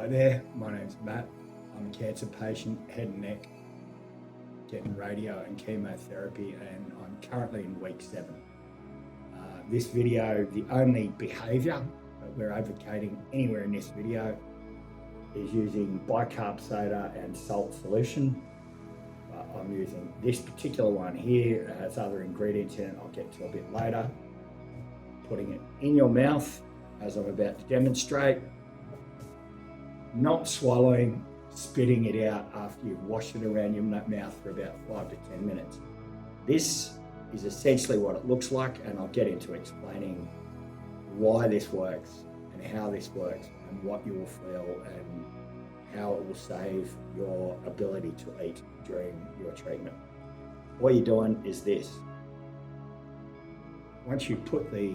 Hi there, my name's Matt. I'm a cancer patient, head and neck, getting radio and chemotherapy, and I'm currently in week 7. This video, the only behaviour that we're advocating anywhere in this video is using bicarb soda and salt solution. I'm using this particular one here. It has other ingredients in it I'll get to a bit later. Putting it in your mouth as I'm about to demonstrate. Not swallowing, spitting it out after you've washed it around your mouth for about 5 to 10 minutes. This is essentially what it looks like, and I'll get into explaining why this works and how this works and what you will feel and how it will save your ability to eat during your treatment. What you're doing is this. Once you put the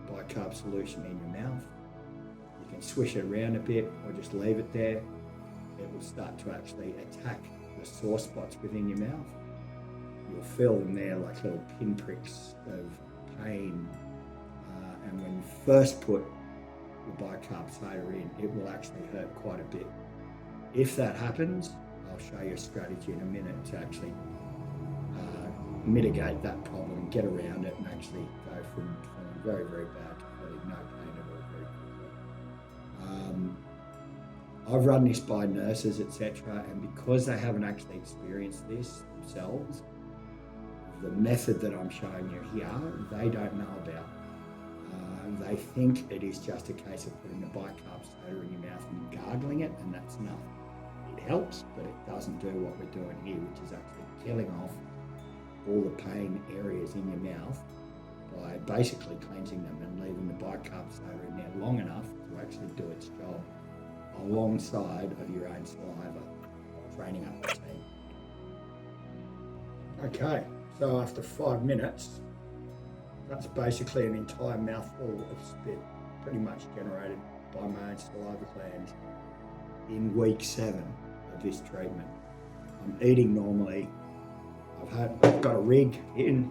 bicarb solution in your mouth, you can swish it around a bit or just leave it there. It will start to actually attack the sore spots within your mouth. You'll feel them there like little pinpricks of pain. And when you first put the bicarb soda in, it will actually hurt quite a bit. If that happens, I'll show you a strategy in a minute to actually mitigate that problem and get around it and actually go from feeling very, very bad to feeling no pain at all very quickly. I've run this by nurses, etc., and because they haven't actually experienced this themselves, the method that I'm showing you here, they don't know about. They think it is just a case of putting the bicarb soda in your mouth and gargling it, and that's enough. It helps, but it doesn't do what we're doing here, which is actually killing off all the pain areas in your mouth by basically cleansing them and leaving the bicarb soda in there long enough to actually do its job alongside of your own saliva, training up the team. Okay, so after 5 minutes, that's basically an entire mouthful of spit, pretty much generated by my own saliva glands in week 7 of this treatment. I'm eating normally. I've got a rig in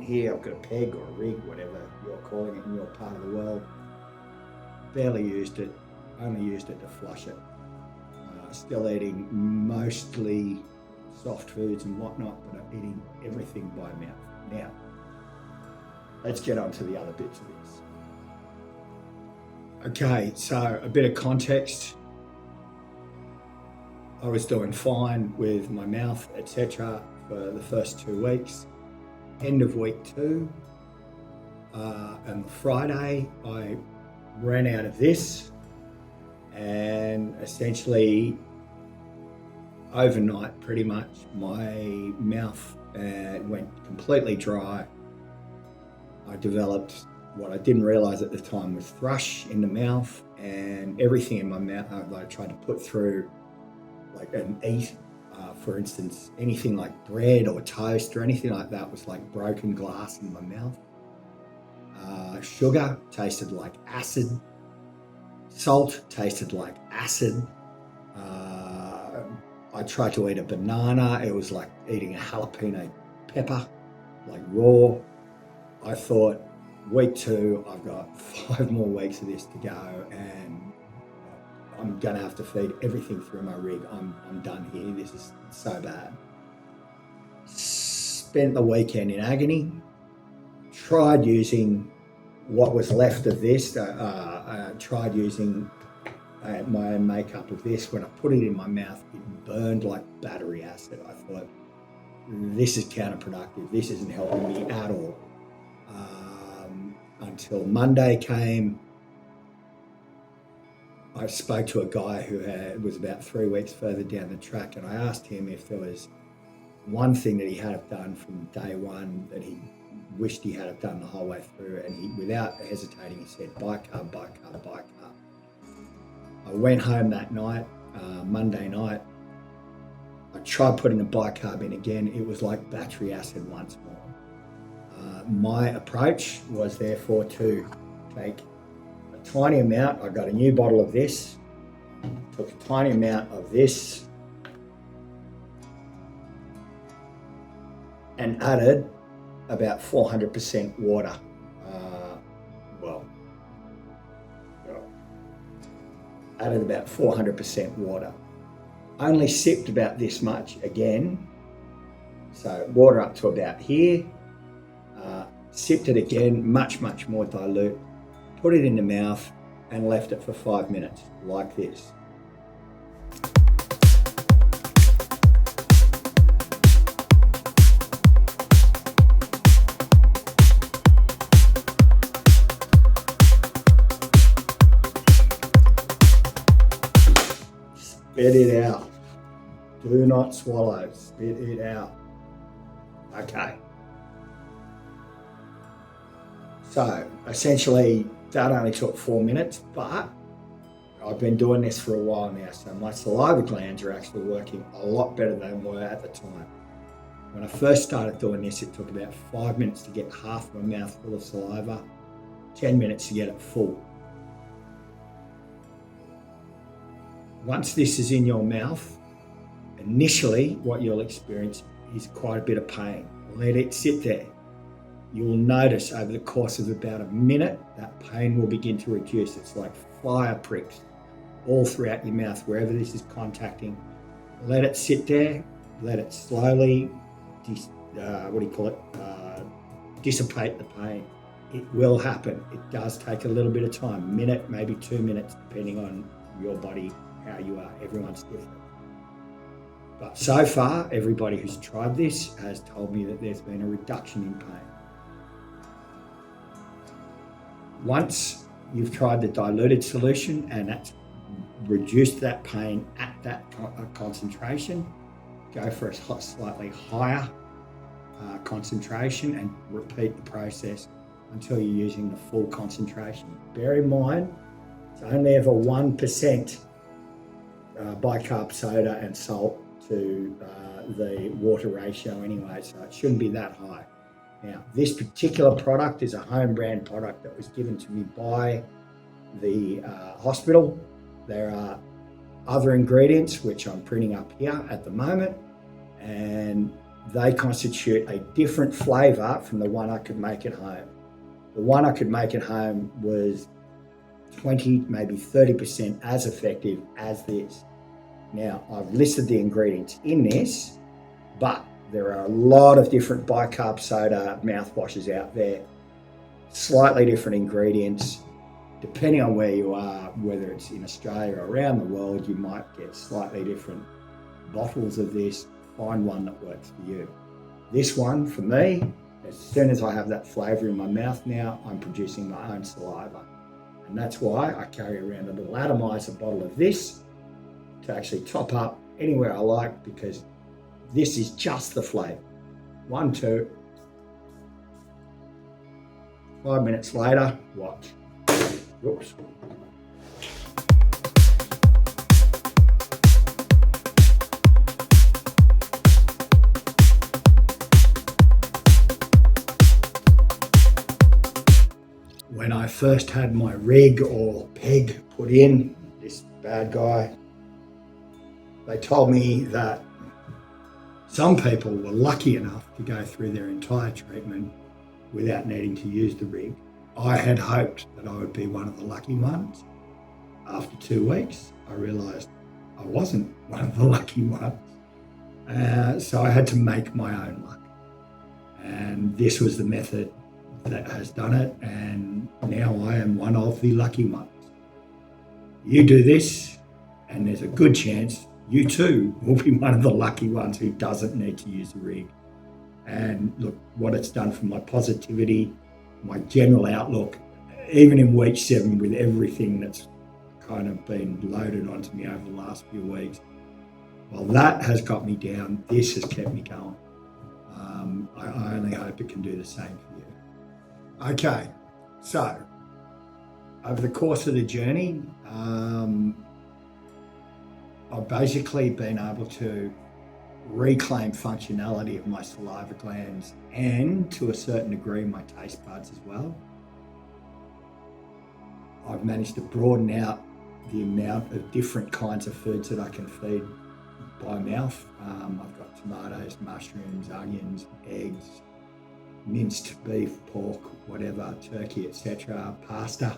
here. I've got a peg or a rig, whatever you're calling it in your part of the world. Barely used it. Only used it to flush it. Still eating mostly soft foods and whatnot, but I'm eating everything by mouth. Now, let's get on to the other bits of this. Okay, so a bit of context. I was doing fine with my mouth, etc. for the first 2 weeks. End of week 2, and Friday, I ran out of this, and essentially overnight, pretty much, my mouth went completely dry. I developed what I didn't realize at the time was thrush in the mouth, and everything in my mouth that I tried to put through, like and eat, for instance, anything like bread or toast or anything like that was like broken glass in my mouth. Sugar tasted like acid. Salt tasted like acid. I tried to eat a banana. It was like eating a jalapeno pepper, like raw. I thought, week 2, I've got 5 more weeks of this to go, and I'm gonna have to feed everything through my rig. I'm done here. This is so bad. Spent the weekend in agony. Tried using what was left of this. I tried using my own makeup of this. When I put it in my mouth, it burned like battery acid. I thought, this is counterproductive. This isn't helping me at all. Until Monday came. I spoke to a guy who was about 3 weeks further down the track, and I asked him if there was one thing that he had done from day one that he wished he had done the whole way through, and he, without hesitating, he said bicarb, bicarb, bicarb. I went home that night, Monday night. I tried putting the bicarb in again. It was like battery acid once more. My approach was therefore to take a tiny amount. I got a new bottle of this, took a tiny amount of this, and added about 400% water. added about 400% water. Only sipped about this much again. So water up to about here. Sipped it again, much more dilute. Put it in the mouth and left it for 5 minutes, like this. Spit it out. Do not swallow, spit it out. Okay. So essentially that only took 4 minutes, but I've been doing this for a while now, so my saliva glands are actually working a lot better than they were at the time. When I first started doing this, it took about 5 minutes to get half of my mouth full of saliva, 10 minutes to get it full. Once this is in your mouth, initially what you'll experience is quite a bit of pain. Let it sit there. You will notice over the course of about a minute that pain will begin to reduce. It's like fire pricks all throughout your mouth, wherever this is contacting. Let it sit there. Let it slowly, dissipate the pain. It will happen. It does take a little bit of time, minute, maybe 2 minutes, depending on your body, how you are. Everyone's different. But so far, everybody who's tried this has told me that there's been a reduction in pain. Once you've tried the diluted solution and that's reduced that pain at that concentration, go for a slightly higher concentration and repeat the process until you're using the full concentration. Bear in mind, it's only ever 1% bicarb soda and salt to the water ratio anyway, so it shouldn't be that high. Now, this particular product is a home brand product that was given to me by the hospital. There are other ingredients, which I'm printing up here at the moment, and they constitute a different flavour from the one I could make at home. The one I could make at home was 20, maybe 30% as effective as this. Now, I've listed the ingredients in this, but there are a lot of different bicarb soda mouthwashes out there, slightly different ingredients. Depending on where you are, whether it's in Australia or around the world, you might get slightly different bottles of this. Find one that works for you. This one, for me, as soon as I have that flavour in my mouth now, I'm producing my own saliva. And that's why I carry around a little atomizer bottle of this to actually top up anywhere I like, because this is just the flavour. 1, 2. 5 minutes later, watch. Oops. When I first had my rig or peg put in, this bad guy, they told me that some people were lucky enough to go through their entire treatment without needing to use the rig. I had hoped that I would be one of the lucky ones. After 2 weeks, I realised I wasn't one of the lucky ones. So I had to make my own luck. And this was the method that has done it, and now I am one of the lucky ones. You do this, and there's a good chance you too will be one of the lucky ones who doesn't need to use a rig. And look what it's done for my positivity, my general outlook, even in week 7 with everything that's kind of been loaded onto me over the last few weeks. While that has got me down, this has kept me going. I only hope it can do the same for you. Okay, so over the course of the journey, I've basically been able to reclaim functionality of my saliva glands and, to a certain degree, my taste buds as well. I've managed to broaden out the amount of different kinds of foods that I can feed by mouth. I've got tomatoes, mushrooms, onions, eggs, minced beef, pork, whatever, turkey, etc., pasta.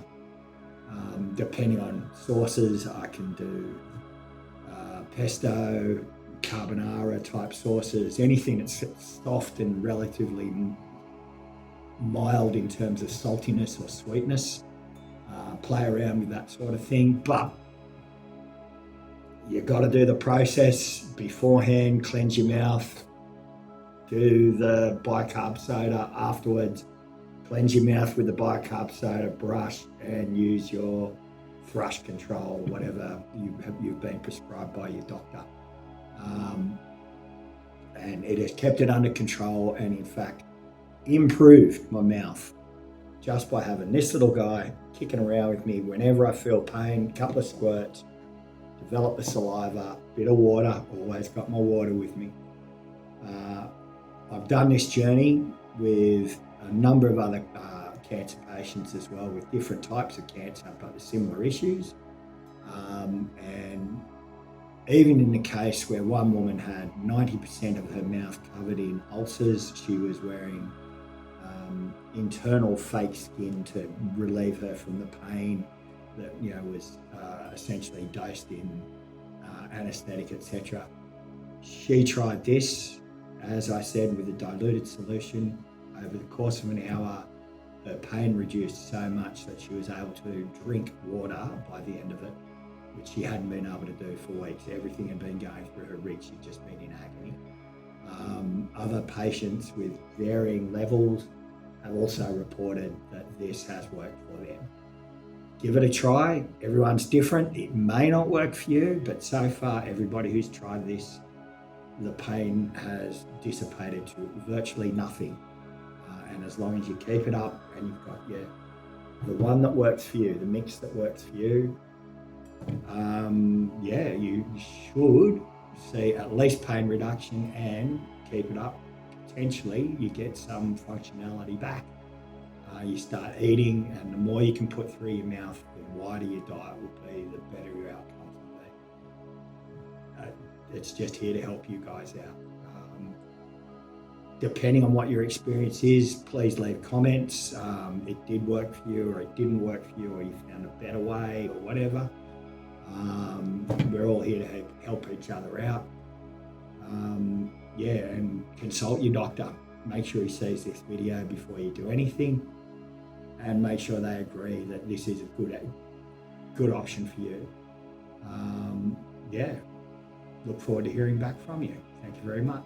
Depending on sauces, I can do pesto, carbonara type sauces, anything that's soft and relatively mild in terms of saltiness or sweetness. Play around with that sort of thing, but you got to do the process beforehand, cleanse your mouth, do the bicarb soda afterwards, cleanse your mouth with the bicarb soda, brush, and use your thrush control, whatever you've been prescribed by your doctor. And it has kept it under control, and in fact improved my mouth just by having this little guy kicking around with me whenever I feel pain. Couple of squirts, develop the saliva, bit of water, always got my water with me. I've done this journey with a number of other cancer patients as well, with different types of cancer, but with similar issues. And even in the case where one woman had 90% of her mouth covered in ulcers, she was wearing internal fake skin to relieve her from the pain that was essentially dosed in anaesthetic, etc. She tried this, as I said, with a diluted solution. Over the course of an hour, her pain reduced so much that she was able to drink water by the end of it, which she hadn't been able to do for weeks. Everything had been going through her rig. She'd just been in agony. Other patients with varying levels have also reported that this has worked for them. Give it a try. Everyone's different. It may not work for you, but so far, everybody who's tried this, the pain has dissipated to virtually nothing. And as long as you keep it up and you've got the one that works for you, the mix that works for you, you should see at least pain reduction and keep it up. Potentially, you get some functionality back. You start eating, and the more you can put through your mouth, the wider your diet will be, the better your outcomes will be. It's just here to help you guys out. Depending on what your experience is, please leave comments. It did work for you, or it didn't work for you, or you found a better way, or whatever. We're all here to help each other out. And consult your doctor. Make sure he sees this video before you do anything, and make sure they agree that this is a good option for you. Look forward to hearing back from you. Thank you very much.